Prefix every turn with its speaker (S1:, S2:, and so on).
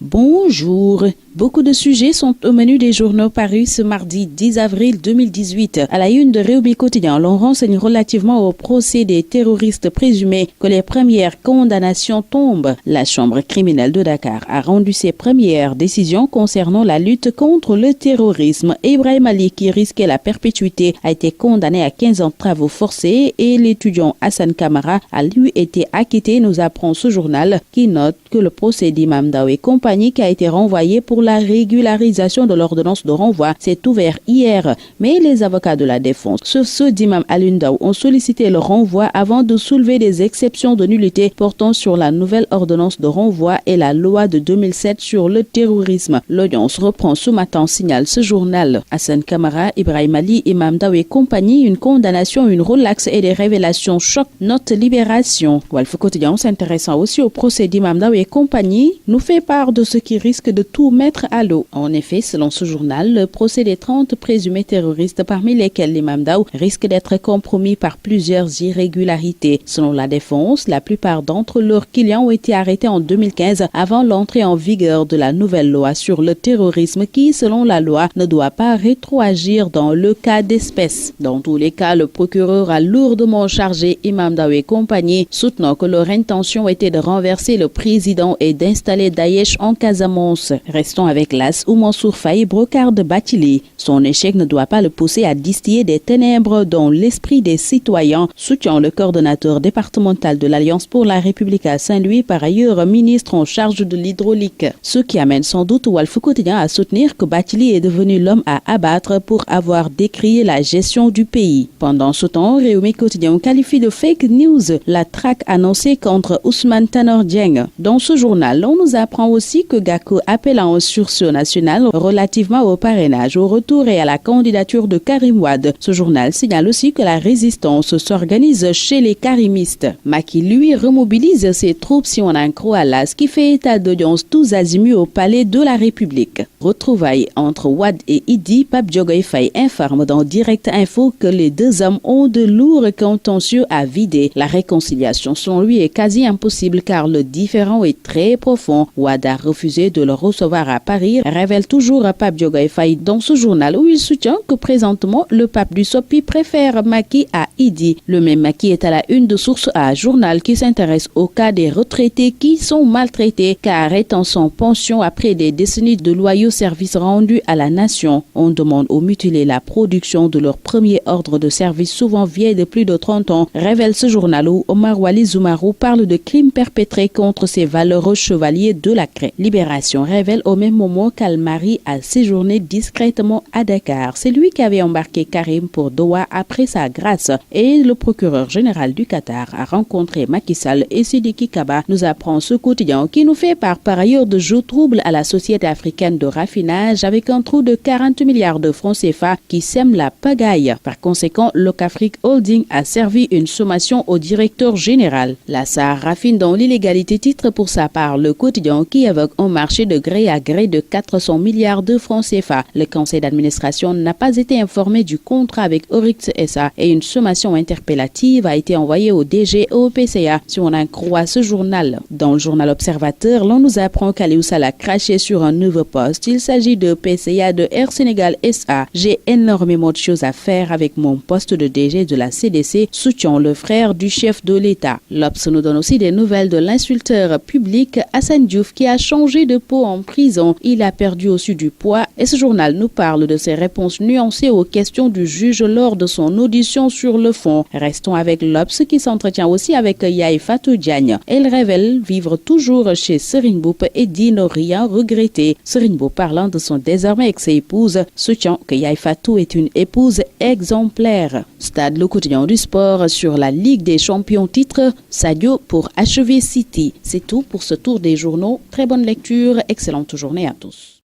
S1: Bonjour. Beaucoup de sujets sont au menu des journaux parus ce mardi 10 avril 2018. À la une de Réumi Quotidien, l'on renseigne relativement au procès des terroristes présumés que les premières condamnations tombent. La chambre criminelle de Dakar a rendu ses premières décisions concernant la lutte contre le terrorisme. Ibrahim Ali, qui risquait la perpétuité, a été condamné à 15 ans de travaux forcés et l'étudiant Hassan Kamara a lui été acquitté, nous apprend ce journal qui note que le procès d'Imam Ndao et compagnie qui a été renvoyé pour la régularisation de l'ordonnance de renvoi s'est ouvert hier, mais les avocats de la défense, ceux d'Imam Ali Ndao, ont sollicité le renvoi avant de soulever des exceptions de nullité portant sur la nouvelle ordonnance de renvoi et la loi de 2007 sur le terrorisme. L'audience reprend ce matin, signale ce journal. Hassan Kamara, Ibrahim Ali, Imam Ndao et compagnie, une condamnation, une relaxe et des révélations choc, note Libération. Walf Quotidien, s'intéressant aussi au procès d'Imam Ndao et compagnie, nous fait part de ce qui risque de tout mettre à l'eau. En effet, selon ce journal, le procès des 30 présumés terroristes, parmi lesquels l'imam Ndao, risque d'être compromis par plusieurs irrégularités. Selon la défense, la plupart d'entre leurs clients ont été arrêtés en 2015 avant l'entrée en vigueur de la nouvelle loi sur le terrorisme qui, selon la loi, ne doit pas rétroagir dans le cas d'espèce. Dans tous les cas, le procureur a lourdement chargé Imam Ndao et compagnie, soutenant que leur intention était de renverser le président et d'installer Daesh en Casamance. Restons avec l'as où Mansour Faye brocarde Bathily. Son échec ne doit pas le pousser à distiller des ténèbres dans l'esprit des citoyens, soutient le coordonnateur départemental de l'Alliance pour la République à Saint-Louis, par ailleurs ministre en charge de l'hydraulique. Ce qui amène sans doute Walf Quotidien à soutenir que Bathily est devenu l'homme à abattre pour avoir décrié la gestion du pays. Pendant ce temps, Réumi Quotidien qualifie de fake news la traque annoncée contre Ousmane Tanor Dieng. Dans ce journal, on nous apprend aussi que Gakou appelle à un sursaut national relativement au parrainage, au retour et à la candidature de Karim Wade. Ce journal signale aussi que la résistance s'organise chez les karimistes. Macky, lui, remobilise ses troupes si on en croit à l'AS qui fait état d'audience tous azimuts au palais de la République. Retrouvailles entre Wade et Idi, Pape Diogoye Faye informe dans Direct Info que les deux hommes ont de lourds contentieux à vider. La réconciliation, selon lui, est quasi impossible car le différend est très profond. Wade a refusé de le recevoir à Paris, révèle toujours Pape Diogoye Faye dans ce journal où il soutient que présentement le pape du Sopi préfère Macky à Idi. Le même Macky est à la une de Source A, journal qui s'intéresse au cas des retraités qui sont maltraités car étant sans pension après des décennies de loyaux services rendus à la nation. On demande aux mutilés la production de leur premier ordre de service souvent vieil de plus de 30 ans, révèle ce journal où Omar Wali Zoumarou parle de crimes perpétrés contre ces valeureux chevaliers de la craie. Libération révèle au même moment qu'Al-Mari a séjourné discrètement à Dakar. C'est lui qui avait embarqué Karim pour Doha après sa grâce et le procureur général du Qatar a rencontré Macky Sall et Sidiki Kaba, nous apprend ce quotidien qui nous fait part par ailleurs de jeux troubles à la société africaine de raffinage avec un trou de 40 milliards de francs CFA qui sème la pagaille. Par conséquent, Locafrique Holding a servi une sommation au directeur général. La SAR raffine dans l'illégalité, titre pour sa part le quotidien qui évoque un marché de gré à gré de 400 milliards de francs CFA. Le conseil d'administration n'a pas été informé du contrat avec Oryx SA et une sommation interpellative a été envoyée au DG et au PCA si on en croit ce journal. Dans le journal Observateur, l'on nous apprend qu'Aliou Sall a craché sur un nouveau poste. Il s'agit de PCA de Air Sénégal SA. J'ai énormément de choses à faire avec mon poste de DG de la CDC, soutient le frère du chef de l'État. L'Obs nous donne aussi des nouvelles de l'insulteur public Hassan Diouf qui a changé de peau en prison. Il a perdu aussi du poids et ce journal nous parle de ses réponses nuancées aux questions du juge lors de son audition sur le fond. Restons avec l'Obs qui s'entretient aussi avec Yaye Fatou Diagne. Elle révèle vivre toujours chez Serigne Mboup et dit ne rien regretter. Serigne Mboup, parlant de son désormais ex-épouse, soutient que Yaye Fatou est une épouse exemplaire. Stade, le quotidien du sport sur la Ligue des champions titre Sadio pour HV City. C'est tout pour ce tour des journaux. Très bonne lecture, excellente journée à tous.